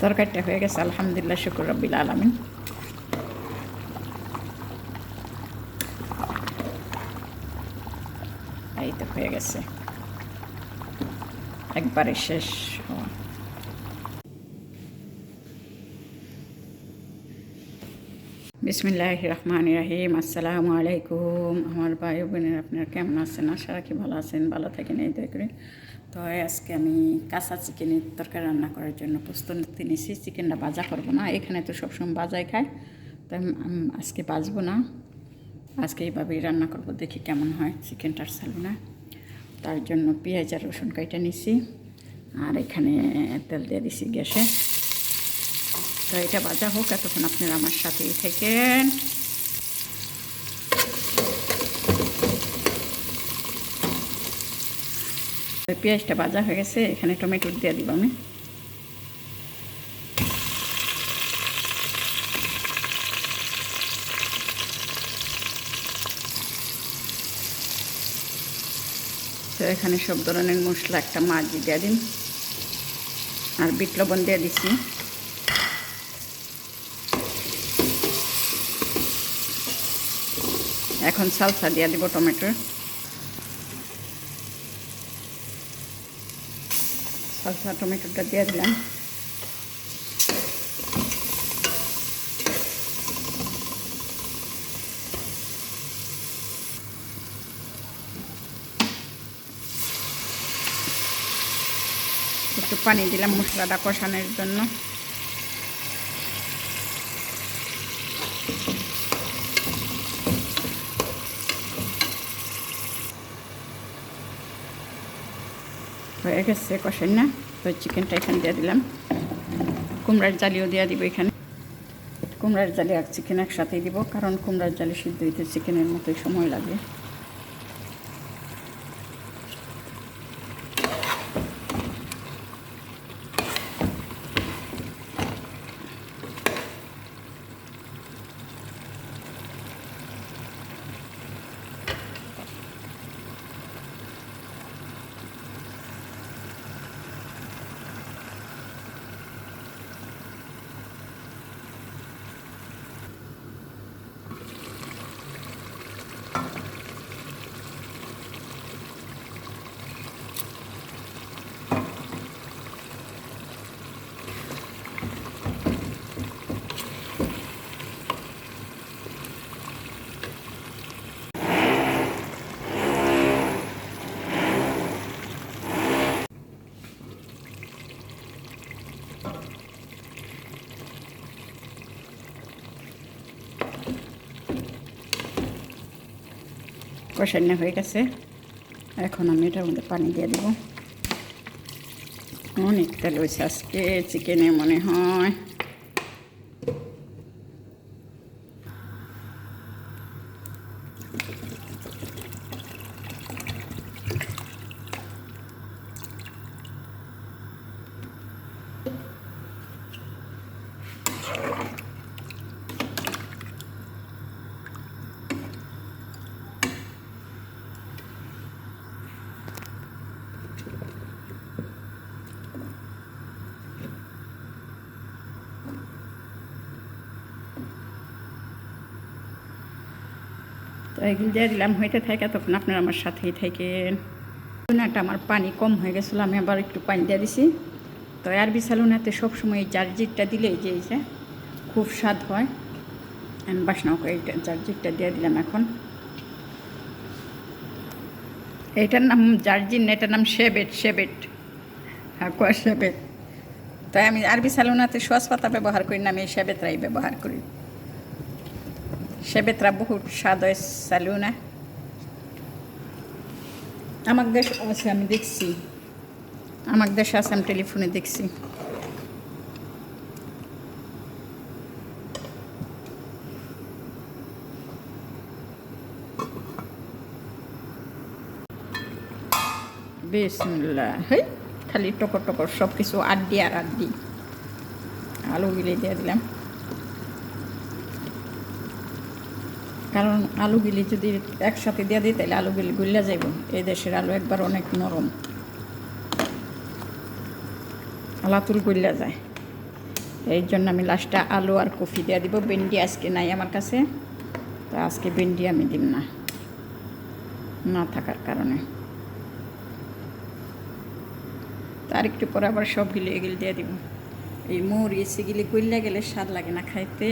তরকারিটা হয়ে গেছে, আলহামদুলিল্লাহ, শুকর রব্বিল আলামিন। এই তো হয়ে গেছে, একবারে শেষ হওয়া। বিসমিল্লাহির রহমানির রহিম। আসসালামু আলাইকুম আমার ভাই বোনের, আপনারা কেমন আছেন? আশা রাখি ভালো আছেন, ভালো থাকেন এই দয়া করে। তো আজকে আমি কাঁচা চিকেনের তরকারি রান্না করার জন্য প্রস্তুতি নিয়েছি। চিকেনটা ভাজা করবো না, এখানে তো সবসময় ভাজাই খায়, তাই আজকে ভাজবো না, আজকে এইভাবেই রান্না করব, দেখি কেমন হয় চিকেনটার সালুনা। তার জন্য পেঁয়াজ আর রসুন কাইটা নিছি, আর এখানে তেল দিয়ে দিছি গ্যাসে। তো এটা ভাজা হোক, এতক্ষণ আপনারা আমার সাথেই থাকেন। পেঁয়াজটা ভাজা হয়ে গেছে, এখানে টমেটো দিয়ে দিব আমি। তো এখানে সব ধরনের মশলা, একটা মাছ দিয়ে দিন, আর বিট লবণ দিয়ে দিছি। এখন সালসা দিয়ে দিব টমেটোর। সালসা টমেটোটা দিয়ে দিলাম। একটু পানি দিলাম মশলাটা কষানোর জন্য। হয়ে গেছে কষাই না, তো চিকেনটা এখানে দিয়ে দিলাম। কুমড়ার জালিও দিয়ে দিব এখানে। কুমড়ার জালি আর চিকেন একসাথেই দিব, কারণ কুমড়ার জালি সিদ্ধ হইতে চিকেনের মতোই সময় লাগে। কষানো হয়ে গেছে, এখন আমি এটার মধ্যে পানি দিয়ে দেবো। অনেক তেল হয়েছে আজকে চিকেনে মনে হয়। তো এগুলো দিয়ে দিলাম, হইতে থাকে, তখন আপনারা আমার সাথেই থাকেন। সালুনাটা আমার পানি কম হয়ে গেছিলো, আমি আবার একটু পানি দিয়ে দিছি। তো আরবি সালুনাতে সবসময় এই জারজিরটা দিলে যে এই যে খুব স্বাদ হয়। আমি বাসনাও করে এইটা জারজিরটা দিয়ে দিলাম এখন। এইটার নাম জারজির না, এটার নাম শেবেট। শেবেট, হ্যাঁ, শেবেট। তাই আমি আরবি সালুনাতে সস পাতা ব্যবহার করি না, আমি শেবেতরাই ব্যবহার করি। শেবেতরা বহুত স্বাদ হয় সালুনা। আমার দেশ আছে, আমি দেখছি, আমার দেশে আছে, আমি টেলিফোনে দেখছি। বিসমিল্লাহ, হেই খালি টকর টকর সব কিছু আড্ডি আর আড্ডি। আলুগুলি দিয়ে দিলাম, কারণ আলুগুলি যদি একসাথে দিয়ে দিই তাহলে আলুগুলি গুলিয়া যাইব। এই দেশের আলু একবার অনেক নরম, আলাতুল গুলিয়া যায়। এই জন্য আমি লাস্টে আলু আর কফি দিয়ে দিব। ভেন্ডি আজকে নাই আমার কাছে, তো আজকে ভেন্ডি আমি দিব না, না থাকার কারণে। তার একটু পরে আবার সব গিলে এগুলি দিয়ে দিব। এই মরিচ এগুলি গইলা গেলে স্বাদ লাগে না খাইতে।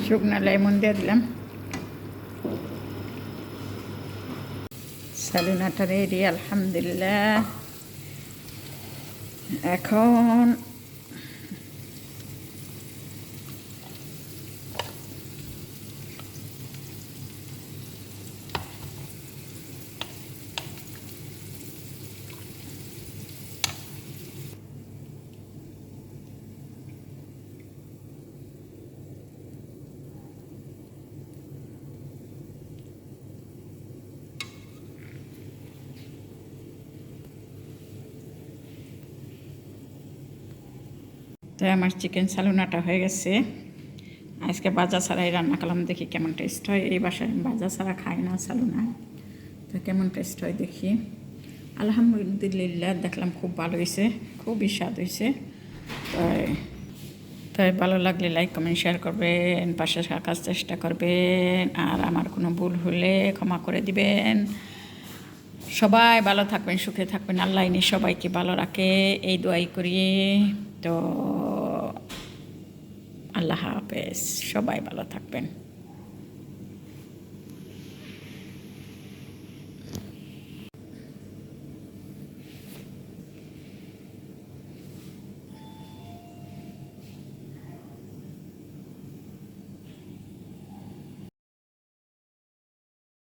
শুকনো লেমন দিয়ে দিলাম। সালুনাটা রেডি আলহামদুলিল্লাহ। এখন তো আমার চিকেন সালুনাটা হয়ে গেছে। আজকে বাজা ছাড়াই রান্না করলাম, দেখি কেমন টেস্ট হয়। এই বাসায় বাজা ছাড়া খাই না সালুনা, তো কেমন টেস্ট হয় দেখি। আলহামদুলিল্লাহ দেখলাম খুব ভালো হয়েছে, খুবই স্বাদ হয়েছে। তাই তাই ভালো লাগলে লাইক কমেন্ট শেয়ার করবেন, পাশে থাকার চেষ্টা করবেন, আর আমার কোনো ভুল হলে ক্ষমা করে দিবেন। সবাই ভালো থাকবেন, সুখে থাকবেন, আল্লাহ ইনি সবাইকে ভালো রাখে এই দোয়াই করি। তো আল্লাহ হাফেজ, সবাই ভালো থাকবেন।